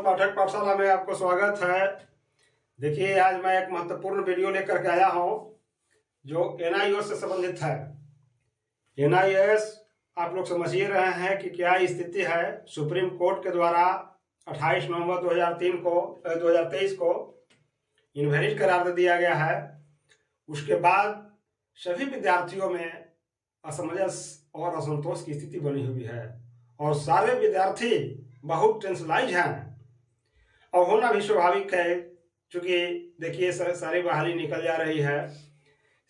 पाठक पाठशाला में आपको स्वागत है। देखिए, आज मैं एक महत्वपूर्ण वीडियो लेकर के आया हूं जो एनआईओ से संबंधित है। एनआईएस आप लोग समझ ही रहे हैं कि क्या स्थिति है। सुप्रीम कोर्ट के द्वारा 28 नवंबर 2023 को इनवैलिड करार दे दिया गया है। उसके बाद सभी विद्यार्थियों में असमंजस और असंतोष की स्थिति बनी हुई है और सारे विद्यार्थी बहुत टेंशनाइज हैं और होना भी स्वाभाविक है, क्योंकि देखिए सारी बहाली निकल जा रही है।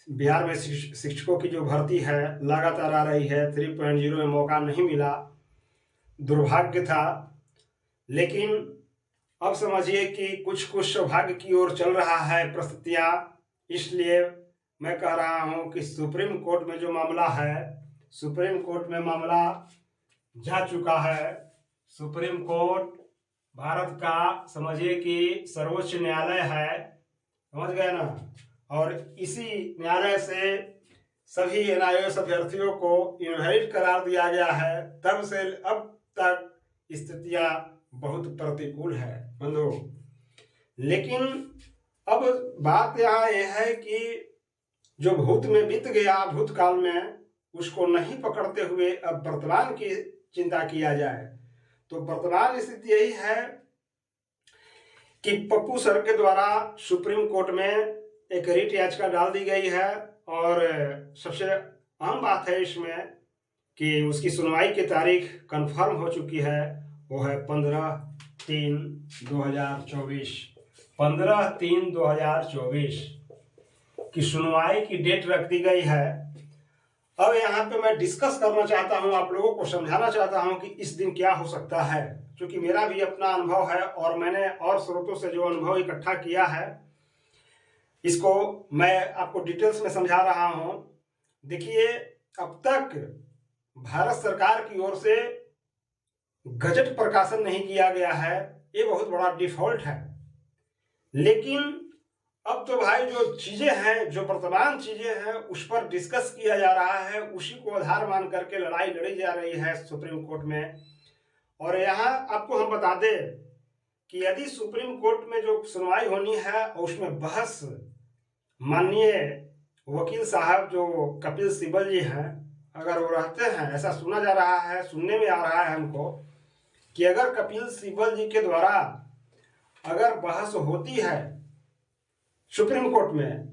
बिहार में शिक्षकों की जो भर्ती है लगातार आ रही है। 3.0 में मौका नहीं मिला, दुर्भाग्य था। लेकिन अब समझिए कि कुछ सौभाग्य की ओर चल रहा है परिस्थितियाँ। इसलिए मैं कह रहा हूं कि सुप्रीम कोर्ट में जो मामला है, सुप्रीम कोर्ट में मामला जा चुका है। सुप्रीम कोर्ट भारत का समझिए कि सर्वोच्च न्यायालय है, समझ गए ना। और इसी न्यायालय से सभी एनआईएस अभ्यर्थियों को इनवैलिड करार दिया गया है। तब से अब तक स्थितियां बहुत प्रतिकूल है बंधु। लेकिन अब बात यहाँ यह है कि जो भूत में बीत गया भूतकाल में, उसको नहीं पकड़ते हुए अब वर्तमान की चिंता किया जाए। तो वर्तमान स्थिति यही है कि पप्पू सर के द्वारा सुप्रीम कोर्ट में एक रिट याचिका डाल दी गई है और सबसे अहम बात है इसमें कि उसकी सुनवाई की तारीख कंफर्म हो चुकी है। वो है 15/3/2024। 15/3/2024 की सुनवाई की डेट रख दी गई है। अब यहाँ पे मैं डिस्कस करना चाहता हूँ, आप लोगों को समझाना चाहता हूँ कि इस दिन क्या हो सकता है, क्योंकि मेरा भी अपना अनुभव है और मैंने और स्रोतों से जो अनुभव इकट्ठा किया है इसको मैं आपको डिटेल्स में समझा रहा हूँ। देखिए, अब तक भारत सरकार की ओर से गजट प्रकाशन नहीं किया गया है, ये बहुत बड़ा डिफॉल्ट है। लेकिन अब तो भाई जो चीजें हैं, जो वर्तमान चीजें हैं, उस पर डिस्कस किया जा रहा है। उसी को आधार मान करके लड़ाई लड़ी जा रही है सुप्रीम कोर्ट में। और यहाँ आपको हम बता दें कि यदि सुप्रीम कोर्ट में जो सुनवाई होनी है और उसमें बहस, माननीय वकील साहब जो कपिल सिब्बल जी हैं, अगर वो रहते हैं, ऐसा सुना जा रहा है, सुनने में आ रहा है हमको कि अगर कपिल सिब्बल जी के द्वारा अगर बहस होती है सुप्रीम कोर्ट में,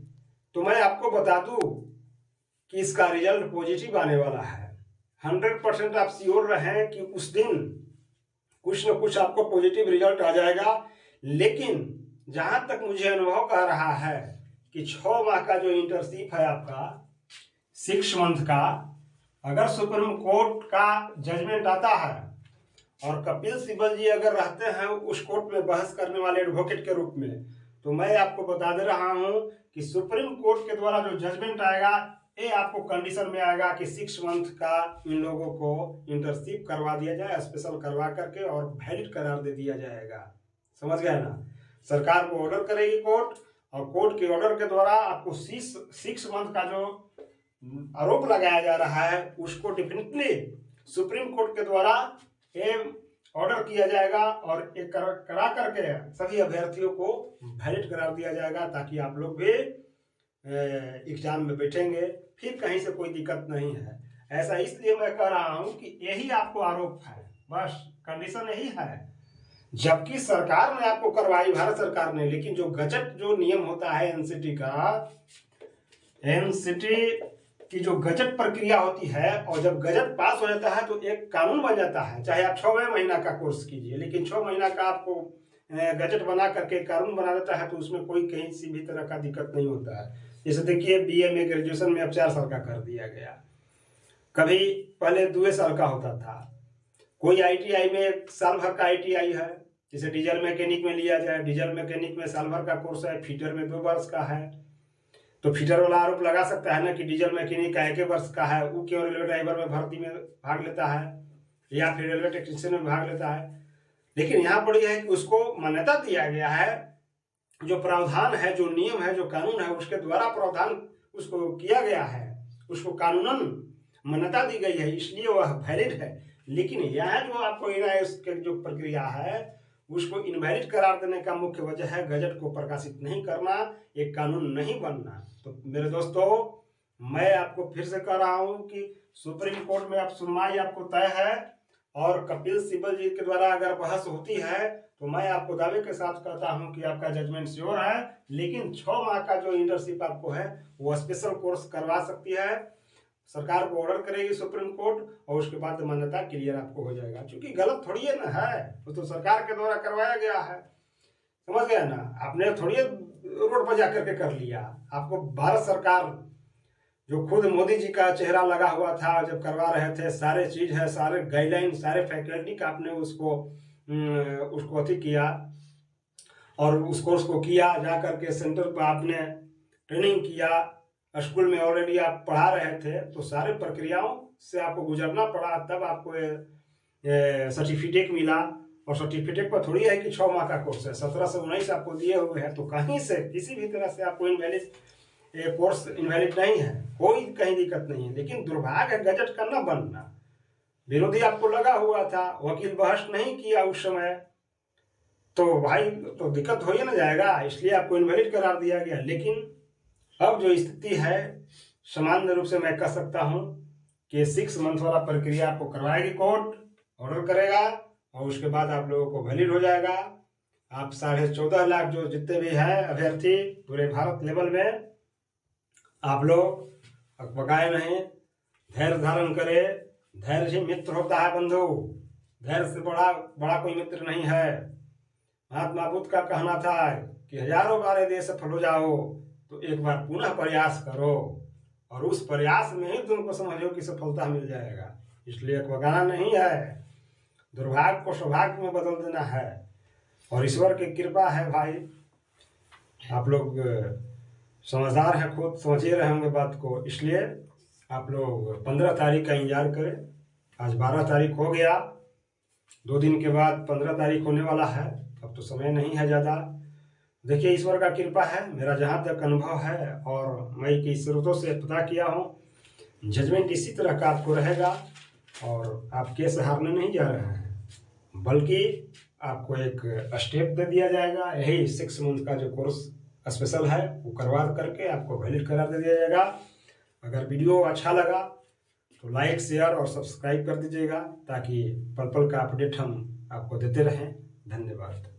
तो मैं आपको बता दूं कि इसका रिजल्ट पॉजिटिव आने वाला है। 100% आप श्योर रहें कि उस दिन कुछ न कुछ आपको पॉजिटिव रिजल्ट आ जाएगा। लेकिन जहां तक मुझे अनुभव कह रहा है कि 6 माह का जो इंटर्नशिप है आपका 6 मंथ का, अगर सुप्रीम कोर्ट का जजमेंट आता है और कपिल सिब्बल जी अगर रहते हैं उस कोर्ट में बहस करने वाले एडवोकेट के रूप में, तो मैं आपको बता दे रहा हूं कि सुप्रीम कोर्ट के द्वारा जो जजमेंट आएगा, ये आपको कंडीशन में आएगा कि 6 मंथ का इन लोगों को इंटर्नशिप करवा दिया जाए, स्पेशल करवा करके, और वैलिड करार दे दिया जाएगा। समझ गए ना। सरकार को ऑर्डर करेगी कोर्ट, और कोर्ट के ऑर्डर के द्वारा आपको 6 मंथ का जो आरोप लगाया जा रहा है उसको डेफिनेटली सुप्रीम कोर्ट के द्वारा ऑर्डर किया जाएगा और एक करा करके सभी अभ्यर्थियों को वैलिड करार दिया जाएगा, ताकि आप लोग भी एग्जाम में बैठेंगे, फिर कहीं से कोई दिक्कत नहीं है। ऐसा इसलिए मैं कह रहा हूं कि यही आपको आरोप है, बस कंडीशन यही है। जबकि सरकार ने आपको करवाई, भारत सरकार ने, लेकिन जो गजट जो नियम होता है एनसीटी का, एनसीटी की जो गजट प्रक्रिया होती है, और जब गजट पास हो जाता है तो एक कानून बन जाता है। चाहे आप 6वें महीना का कोर्स कीजिए, लेकिन 6 महीना का आपको गजट बना करके कानून बना देता है, तो उसमें कोई कहीं से भी तरह का दिक्कत नहीं होता है। जैसे देखिए, बीए में, ग्रेजुएशन में अब 4 साल का कर दिया गया, कभी पहले 2 साल का होता था। कोई आईटीआई में 1 साल भर का आईटीआई है, जैसे डीजल मैकेनिक में लिया जाए, डीजल मैकेनिक में साल भर का कोर्स है, फीटर में 2 वर्ष का है। तो फीटर वाला आरोप लगा सकता है ना कि डीजल मैकेनिक का 1 वर्ष का है, वो क्यों रेलवे ड्राइवर में भर्ती में भाग लेता है या फिर रेलवे टेक्नीशियन में भाग लेता है। लेकिन यहाँ पर यह है कि उसको मान्यता दिया गया है, जो प्रावधान है, जो नियम है, जो कानून है, उसके द्वारा प्रावधान उसको किया गया है, उसको कानूनन मान्यता दी गई है, इसलिए वह वैलिड है। लेकिन यह जो आपको एनआईएस की जो प्रक्रिया है उसको इनवैलिड करार देने का मुख्य वजह है गजट को प्रकाशित नहीं करना, एक कानून नहीं बनना। तो मेरे दोस्तों, मैं आपको फिर से कह रहा हूं कि सुप्रीम कोर्ट में अब सुनवाई आपको तय है और कपिल सिब्बल जी के द्वारा अगर बहस होती है तो मैं आपको दावे के साथ कहता हूं कि आपका जजमेंट श्योर है। लेकिन 6 माह का जो इंटर्नशिप आपको है वो स्पेशल कोर्स करवा सकती है, सरकार को ऑर्डर करेगी सुप्रीम कोर्ट, और उसके बाद मान्यता क्लियर आपको हो जाएगा। क्योंकि गलत थोड़ी है ना है, वो तो सरकार के द्वारा करवाया गया है, समझ गया ना। आपने थोड़ी रोड पर जाकर के कर लिया, आपको भारत सरकार जो खुद मोदी जी का चेहरा लगा हुआ था जब करवा रहे थे, सारे चीज है, सारे गाइडलाइन, सारे फैकल्टी का आपने उसको अति किया और उस कोर्स को किया, जा करके सेंटर पर आपने ट्रेनिंग किया, स्कूल में ऑलरेडी आप पढ़ा रहे थे, तो सारे प्रक्रियाओं से आपको गुजरना पड़ा, तब आपको सर्टिफिकेट मिला। और सर्टिफिकेट पर थोड़ी है कि 6 माह का कोर्स है, 17 से 19 आपको दिए हुए हैं, तो कहीं से किसी भी तरह से आपको इनवैलिड कोर्स इनवैलिड नहीं है, कोई कहीं दिक्कत नहीं है। लेकिन दुर्भाग्य है गजट का न बनना, विरोधी आपको लगा हुआ था, वकील बहस नहीं किया उस समय, तो भाई तो दिक्कत हो ही ना जाएगा, इसलिए आपको इनवैलिड करार दिया गया। लेकिन अब जो स्थिति है, सामान्य रूप से मैं कह सकता हूं कि 6 मंथ वाला प्रक्रिया आपको करवाएगी, कोर्ट ऑर्डर करेगा और उसके बाद आप लोगों को वैलिड हो जाएगा। आप 14.5 लाख जो जितने भी हैं अभ्यर्थी पूरे भारत लेवल में, आप लोग अकबकाए नहीं, धैर्य धारण करें। धैर्य ही मित्र होता है बंधु, धैर्य से बड़ा कोई मित्र नहीं है। महात्मा बुद्ध का कहना था कि 1000 बार यदि सफल हो जाओ तो एक बार पुनः प्रयास करो, और उस प्रयास में ही तुमको समझो कि सफलता मिल जाएगा। इसलिए अकबकाना नहीं है, दुर्भाग्य को सौभाग्य में बदल देना है, और ईश्वर की कृपा है। भाई आप लोग समझदार हैं, खुद समझ ही रहे होंगे बात को, इसलिए आप लोग 15 तारीख का इंतजार करें। आज 12 तारीख हो गया, 2 दिन के बाद 15 तारीख होने वाला है, अब तो समय नहीं है ज़्यादा। देखिए ईश्वर का कृपा है, मेरा जहाँ तक अनुभव है और मैं कई स्रोतों से पता किया हूँ, जजमेंट इसी तरह का आपको रहेगा और आप केस हारने नहीं जा रहे हैं, बल्कि आपको एक स्टेप दे दिया जाएगा। यही 6 मंथ का जो कोर्स स्पेशल है वो करवा करके आपको वैलिड करा दे दिया जाएगा। अगर वीडियो अच्छा लगा तो लाइक, शेयर और सब्सक्राइब कर दीजिएगा, ताकि पल पल का अपडेट हम आपको देते रहें। धन्यवाद।